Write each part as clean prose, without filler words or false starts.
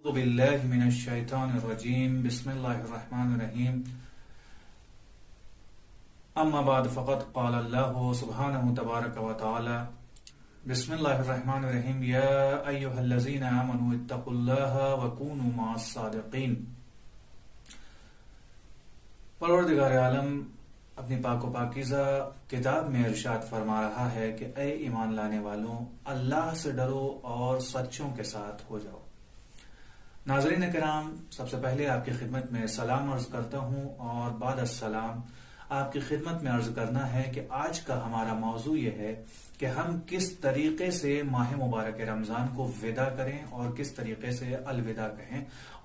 أعوذ بالله من الشيطان الرجيم بسم الله الرحمن الرحيم أما بعد فقد قال الله سبحانه تبارك وتعالى بسم الله الرحمن الرحيم يا أيها الذين آمنوا اتقوا الله وكونوا مع الصادقين۔ پروردگار عالم اپنی پاک و پاکیزہ کتاب میں ارشاد فرما رہا ہے کہ اے ایمان لانے والوں، اللہ سے ڈرو اور سچوں کے ساتھ ہو جاؤ۔ ناظرین کرام، سب سے پہلے آپ کی خدمت میں سلام عرض کرتا ہوں اور بعد السلام آپ کی خدمت میں عرض کرنا ہے کہ آج کا ہمارا موضوع یہ ہے کہ ہم کس طریقے سے ماہ مبارک رمضان کو وداع کریں اور کس طریقے سے الوداع کہیں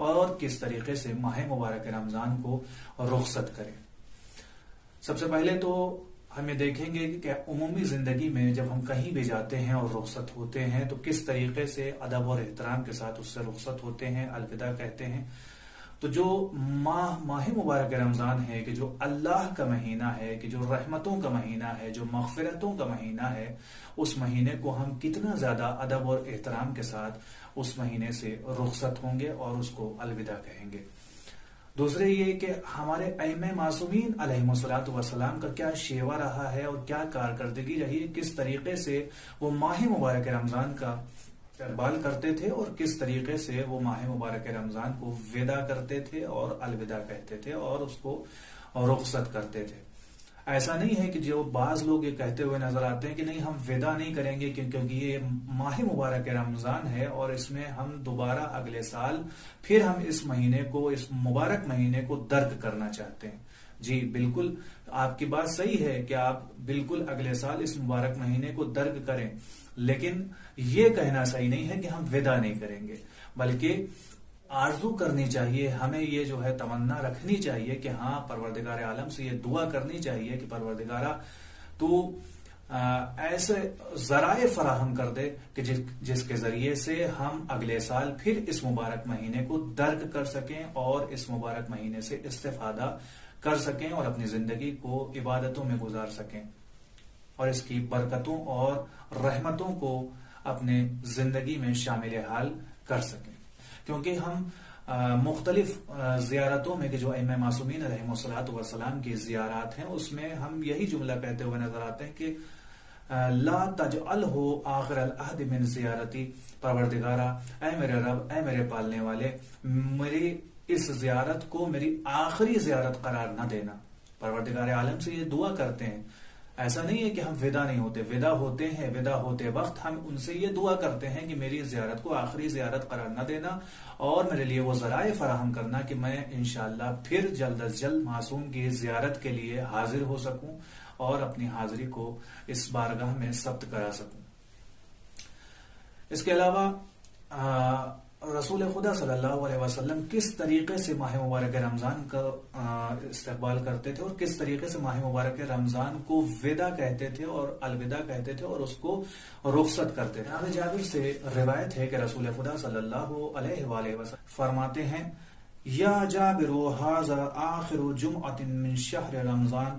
اور کس طریقے سے ماہ مبارک رمضان کو رخصت کریں۔ سب سے پہلے تو ہم یہ دیکھیں گے کہ عمومی زندگی میں جب ہم کہیں بھی جاتے ہیں اور رخصت ہوتے ہیں تو کس طریقے سے ادب اور احترام کے ساتھ اس سے رخصت ہوتے ہیں، الوداع کہتے ہیں۔ تو جو ماہ مبارک رمضان ہے کہ جو اللہ کا مہینہ ہے، کہ جو رحمتوں کا مہینہ ہے، جو مغفرتوں کا مہینہ ہے، اس مہینے کو ہم کتنا زیادہ ادب اور احترام کے ساتھ اس مہینے سے رخصت ہوں گے اور اس کو الوداع کہیں گے۔ دوسرے یہ کہ ہمارے ائمہ معصومین علیہم الصلوۃ والسلام کا کیا شیوا رہا ہے اور کیا کارکردگی رہی ہے، کس طریقے سے وہ ماہ مبارک رمضان کا استقبال کرتے تھے اور کس طریقے سے وہ ماہ مبارک رمضان کو وداع کرتے تھے اور الوداع کہتے تھے اور اس کو رخصت کرتے تھے۔ ایسا نہیں ہے کہ جو بعض لوگ یہ کہتے ہوئے نظر آتے ہیں کہ نہیں ہم وداع نہیں کریں گے کیونکہ یہ ماہ مبارک رمضان ہے اور اس میں ہم دوبارہ اگلے سال پھر ہم اس مہینے کو، اس مبارک مہینے کو درک کرنا چاہتے ہیں۔ جی بالکل، آپ کی بات صحیح ہے کہ آپ بالکل اگلے سال اس مبارک مہینے کو درک کریں، لیکن یہ کہنا صحیح نہیں ہے کہ ہم وداع نہیں کریں گے، بلکہ آرزو کرنی چاہیے، ہمیں یہ جو ہے تمنا رکھنی چاہیے کہ ہاں پروردگار عالم سے یہ دعا کرنی چاہیے کہ پروردگارہ تو ایسے ذرائع فراہم کر دے کہ جس کے ذریعے سے ہم اگلے سال پھر اس مبارک مہینے کو درک کر سکیں اور اس مبارک مہینے سے استفادہ کر سکیں اور اپنی زندگی کو عبادتوں میں گزار سکیں اور اس کی برکتوں اور رحمتوں کو اپنے زندگی میں شامل حال کر سکیں۔ کیونکہ ہم مختلف زیارتوں میں کہ جو ائمہ معصومین علیہم الصلوۃ والسلام کی زیارات ہیں اس میں ہم یہی جملہ کہتے ہوئے نظر آتے ہیں کہ لا تجعلہ آخر العہد من زیارتی، پروردگارہ اے میرے رب، اے میرے پالنے والے، میری اس زیارت کو میری آخری زیارت قرار نہ دینا۔ پروردگار عالم سے یہ دعا کرتے ہیں۔ ایسا نہیں ہے کہ ہم وداع نہیں ہوتے، وداع ہوتے ہیں، وداع ہوتے وقت ہم ان سے یہ دعا کرتے ہیں کہ میری زیارت کو آخری زیارت قرار نہ دینا اور میرے لیے وہ ذرائع فراہم کرنا کہ میں انشاءاللہ پھر جلد از جلد معصوم کی زیارت کے لیے حاضر ہو سکوں اور اپنی حاضری کو اس بارگاہ میں ثبت کرا سکوں۔ اس کے علاوہ رسول خدا صلی اللہ علیہ وسلم کس طریقے سے ماہ مبارک رمضان کا استقبال کرتے تھے اور کس طریقے سے ماہ مبارک رمضان کو وداع کہتے تھے اور الوداع کہتے تھے اور اس کو رخصت کرتے تھے۔ جناب جابر سے روایت ہے کہ رسول خدا صلی اللہ علیہ وآلہ وسلم فرماتے ہیں یا جابر ھذا آخر جمعۃ من شہر رمضان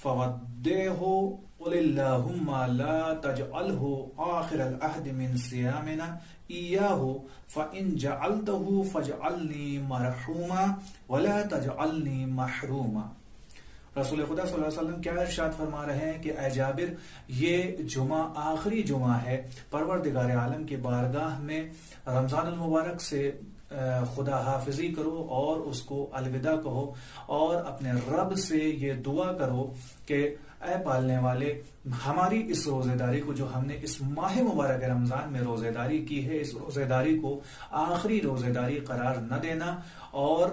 فودعہ قل اللہم لا تجعلہ آخر العہد من صیامنا ایاہ فإن جعلتہ فاجعلنی مرحوما ولا تجعلنی محروما۔ رسول خدا صلی اللہ علیہ وسلم کیا ارشاد فرما رہے ہیں کہ اے جابر، یہ جمعہ آخری جمعہ ہے، پروردگار عالم کی بارگاہ میں رمضان المبارک سے خدا حافظی کرو اور اس کو الوداع کہو اور اپنے رب سے یہ دعا کرو کہ اے پالنے والے، ہماری اس روزے داری کو جو ہم نے اس ماہ مبارک رمضان میں روزے داری کی ہے، اس روزے داری کو آخری روزے داری قرار نہ دینا، اور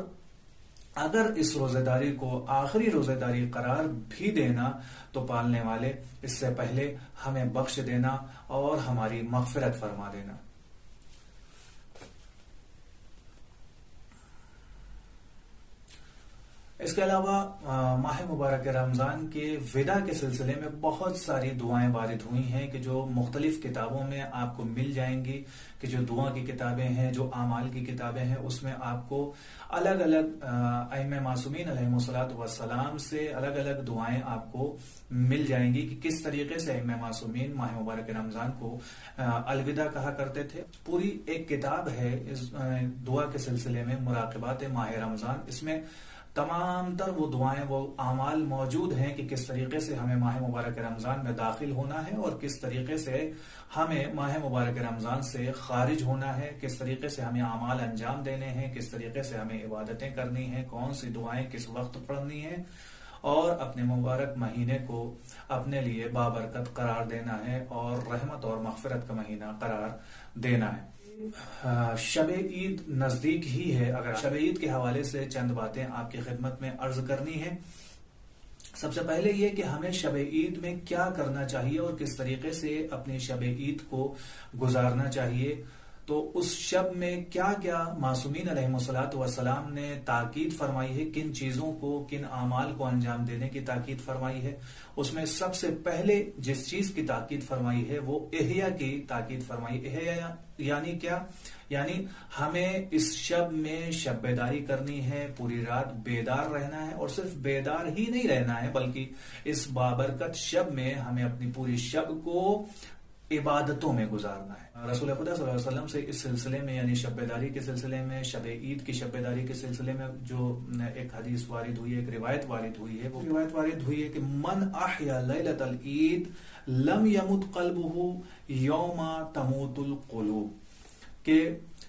اگر اس روزے داری کو آخری روزے داری قرار بھی دینا تو پالنے والے اس سے پہلے ہمیں بخش دینا اور ہماری مغفرت فرما دینا۔ اس کے علاوہ ماہ مبارک رمضان کے ودا کے سلسلے میں بہت ساری دعائیں وارد ہوئی ہیں کہ جو مختلف کتابوں میں آپ کو مل جائیں گی، کہ جو دعا کی کتابیں ہیں، جو اعمال کی کتابیں ہیں، اس میں آپ کو الگ الگ ائمہ معصومین علیہم الصلوۃ والسلام سے الگ الگ دعائیں آپ کو مل جائیں گی کہ کس طریقے سے ائمہ معصومین ماہ مبارک رمضان کو الوداع کہا کرتے تھے۔ پوری ایک کتاب ہے اس دعا کے سلسلے میں، مراقبات ماہ رمضان۔ اس میں تمام تر وہ دعائیں، وہ اعمال موجود ہیں کہ کس طریقے سے ہمیں ماہ مبارک رمضان میں داخل ہونا ہے اور کس طریقے سے ہمیں ماہ مبارک رمضان سے خارج ہونا ہے، کس طریقے سے ہمیں اعمال انجام دینے ہیں، کس طریقے سے ہمیں عبادتیں کرنی ہیں، کون سی دعائیں کس وقت پڑھنی ہیں، اور اپنے مبارک مہینے کو اپنے لیے بابرکت قرار دینا ہے اور رحمت اور مغفرت کا مہینہ قرار دینا ہے۔ شب عید نزدیک ہی ہے، اگر شب عید کے حوالے سے چند باتیں آپ کی خدمت میں عرض کرنی ہے۔ سب سے پہلے یہ کہ ہمیں شب عید میں کیا کرنا چاہیے اور کس طریقے سے اپنی شب عید کو گزارنا چاہیے۔ تو اس شب میں کیا کیا معصومین علیہم الصلوۃ والسلام نے تاکید فرمائی ہے، کن چیزوں کو، کن اعمال کو انجام دینے کی تاکید فرمائی ہے۔ اس میں سب سے پہلے جس چیز کی تاکید فرمائی ہے وہ احیا کی تاکید فرمائی۔ احیا یعنی کیا؟ یعنی ہمیں اس شب میں شب بیداری کرنی ہے، پوری رات بیدار رہنا ہے، اور صرف بیدار ہی نہیں رہنا ہے بلکہ اس بابرکت شب میں ہمیں اپنی پوری شب کو عبادتوں میں گزارنا ہے۔ رسول خدا صلی اللہ علیہ وسلم سے اس سلسلے میں، یعنی شب بیداری کے سلسلے میں، شب عید کی شب بیداری کے سلسلے میں جو ایک حدیث وارد ہوئی ہے، ایک روایت وارد ہوئی ہے، وہ روایت وارد ہوئی ہے کہ من احیا لیلۃ العید لم یمت قلبہ یوم تموت القلوب، کہ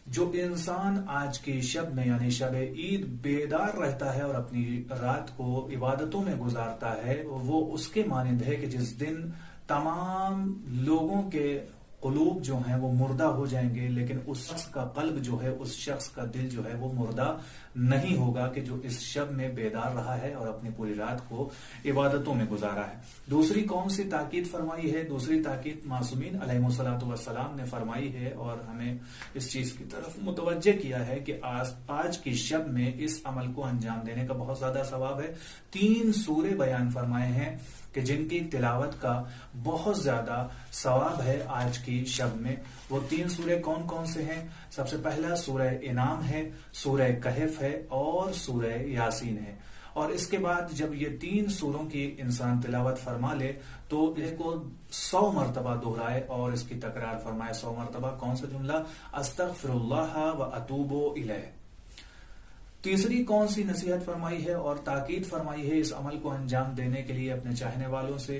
جو انسان آج کی شب میں یعنی شب عید بیدار رہتا ہے اور اپنی رات کو عبادتوں میں گزارتا ہے، وہ اس کے مانند ہے کہ جس دن تمام لوگوں کے قلوب جو ہیں وہ مردہ ہو جائیں گے، لیکن اس شخص کا قلب جو ہے، اس شخص کا دل جو ہے وہ مردہ نہیں ہوگا، کہ جو اس شب میں بیدار رہا ہے اور اپنی پوری رات کو عبادتوں میں گزارا ہے۔ دوسری کون سی تاکید فرمائی ہے؟ دوسری تاکید معصومین علیہم الصلوۃ والسلام نے فرمائی ہے اور ہمیں اس چیز کی طرف متوجہ کیا ہے کہ آج کی شب میں اس عمل کو انجام دینے کا بہت زیادہ ثواب ہے۔ 3 سورے بیان فرمائے ہیں کہ جن کی تلاوت کا بہت زیادہ ثواب ہے آج کی شب میں۔ وہ 3 سورے کون کون سے ہیں؟ سب سے پہلا سورہ انعام ہے، سورہ کہف ہے اور سورہ یاسین ہے۔ اور اس کے بعد جب یہ 3 سوروں کی انسان تلاوت فرما لے تو اس کو 100 مرتبہ دہرائے اور اس کی تکرار فرمائے 100 مرتبہ۔ کون سا جملہ؟ استغفر اللہ و اتوب الیہ۔ تیسری کون سی نصیحت فرمائی ہے اور تاکید فرمائی ہے اس عمل کو انجام دینے کے لیے اپنے چاہنے والوں سے؟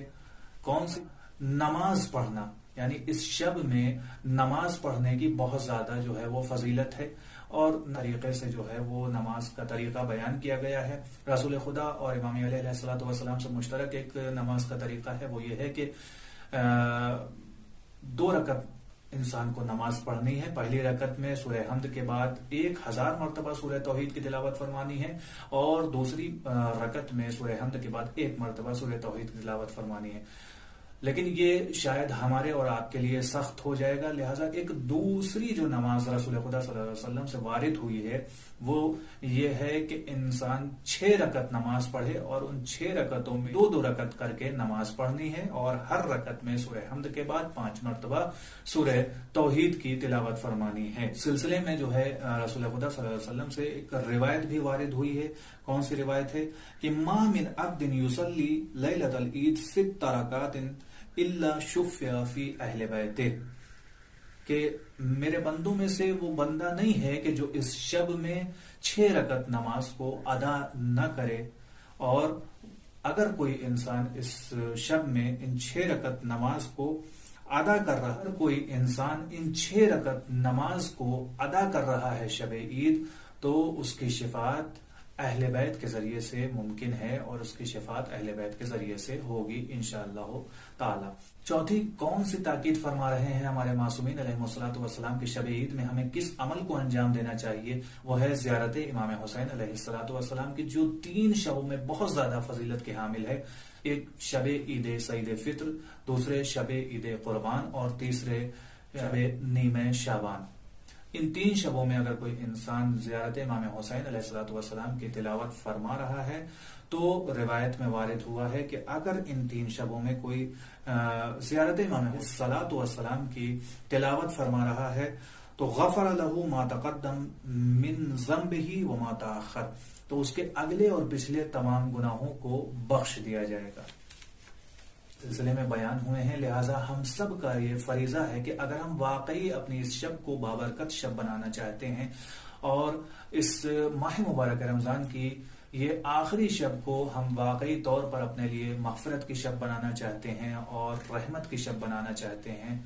کون سی؟ نماز پڑھنا، یعنی اس شب میں نماز پڑھنے کی بہت زیادہ جو ہے وہ فضیلت ہے، اور طریقے سے جو ہے وہ نماز کا طریقہ بیان کیا گیا ہے۔ رسول خدا اور امام علیہ الصلوۃ والسلام سے مشترک ایک نماز کا طریقہ ہے، وہ یہ ہے کہ 2 رکعت انسان کو نماز پڑھنی ہے۔ پہلی رکعت میں سورہ حمد کے بعد 1000 مرتبہ سورہ توحید کی تلاوت فرمانی ہے، اور دوسری رکعت میں سورہ حمد کے بعد 1 مرتبہ سورہ توحید کی تلاوت فرمانی ہے۔ لیکن یہ شاید ہمارے اور آپ کے لیے سخت ہو جائے گا، لہٰذا ایک دوسری جو نماز رسول خدا صلی اللہ علیہ وسلم سے وارد ہوئی ہے وہ یہ ہے کہ انسان 6 رکعت نماز پڑھے، اور ان 6 رکعتوں میں 2 رکعت کر کے نماز پڑھنی ہے، اور ہر رکعت میں سورہ حمد کے بعد 5 مرتبہ سورہ توحید کی تلاوت فرمانی ہے۔ سلسلے میں جو ہے رسول خدا صلی اللہ علیہ وسلم سے ایک روایت بھی وارد ہوئی ہے۔ کون سی روایت ہے؟ کہ ما من عبد یصلی لیلۃ العید 6 رکعات الا شفع فی اہل بیتہ، کہ میرے بندوں میں سے وہ بندہ نہیں ہے کہ جو اس شب میں 6 رکعت نماز کو ادا نہ کرے، اور اگر کوئی انسان اس شب میں ان 6 رکعت نماز کو ادا کر رہا ہے، کوئی انسان ان 6 رکعت نماز کو ادا کر رہا ہے شب عید، تو اس کی شفاعت اہل بیت کے ذریعے سے ممکن ہے، اور اس کی شفاعت اہل بیت کے ذریعے سے ہوگی انشاءاللہ تعالی۔ چوتھی کون سی تاکید فرما رہے ہیں ہمارے معصومین علیہ الصلوۃ والسلام کی شب عید میں ہمیں کس عمل کو انجام دینا چاہیے؟ وہ ہے زیارت امام حسین علیہ الصلوۃ والسلام کی، جو 3 شبوں میں بہت زیادہ فضیلت کے حامل ہے۔ ایک شب عید سعید فطر، دوسرے شب عید قربان، اور تیسرے شب نیمہ شعبان۔ ان 3 شبوں میں اگر کوئی انسان زیارت امام حسین علیہ الصلوۃ والسلام کی تلاوت فرما رہا ہے تو روایت میں وارد ہوا ہے کہ اگر ان 3 شبوں میں کوئی زیارت امام الصلوۃ والسلام کی تلاوت فرما رہا ہے تو غفر له ما تقدم من ذنبه وما تاخر، تو اس کے اگلے اور پچھلے تمام گناہوں کو بخش دیا جائے گا۔ سلسلے میں بیان ہوئے ہیں، لہٰذا ہم سب کا یہ فریضہ ہے کہ اگر ہم واقعی اپنی اس شب کو بابرکت شب بنانا چاہتے ہیں اور اس ماہ مبارک رمضان کی یہ آخری شب کو ہم واقعی طور پر اپنے لیے مغفرت کی شب بنانا چاہتے ہیں اور رحمت کی شب بنانا چاہتے ہیں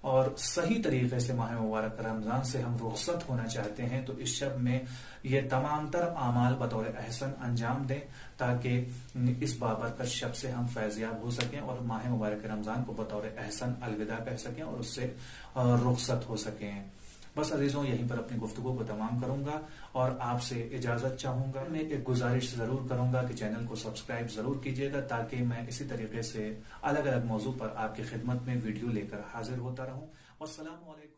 اور صحیح طریقے سے ماہ مبارک رمضان سے ہم رخصت ہونا چاہتے ہیں، تو اس شب میں یہ تمام تر اعمال بطور احسن انجام دیں تاکہ اس بابرکت شب سے ہم فیضیاب ہو سکیں اور ماہ مبارک رمضان کو بطور احسن الوداع کہہ سکیں اور اس سے رخصت ہو سکیں۔ بس عزیزوں، یہیں پر اپنی گفتگو کو تمام کروں گا اور آپ سے اجازت چاہوں گا۔ میں ایک گزارش ضرور کروں گا کہ چینل کو سبسکرائب ضرور کیجیے گا تاکہ میں اسی طریقے سے الگ الگ موضوع پر آپ کی خدمت میں ویڈیو لے کر حاضر ہوتا رہوں۔ والسلام علیکم۔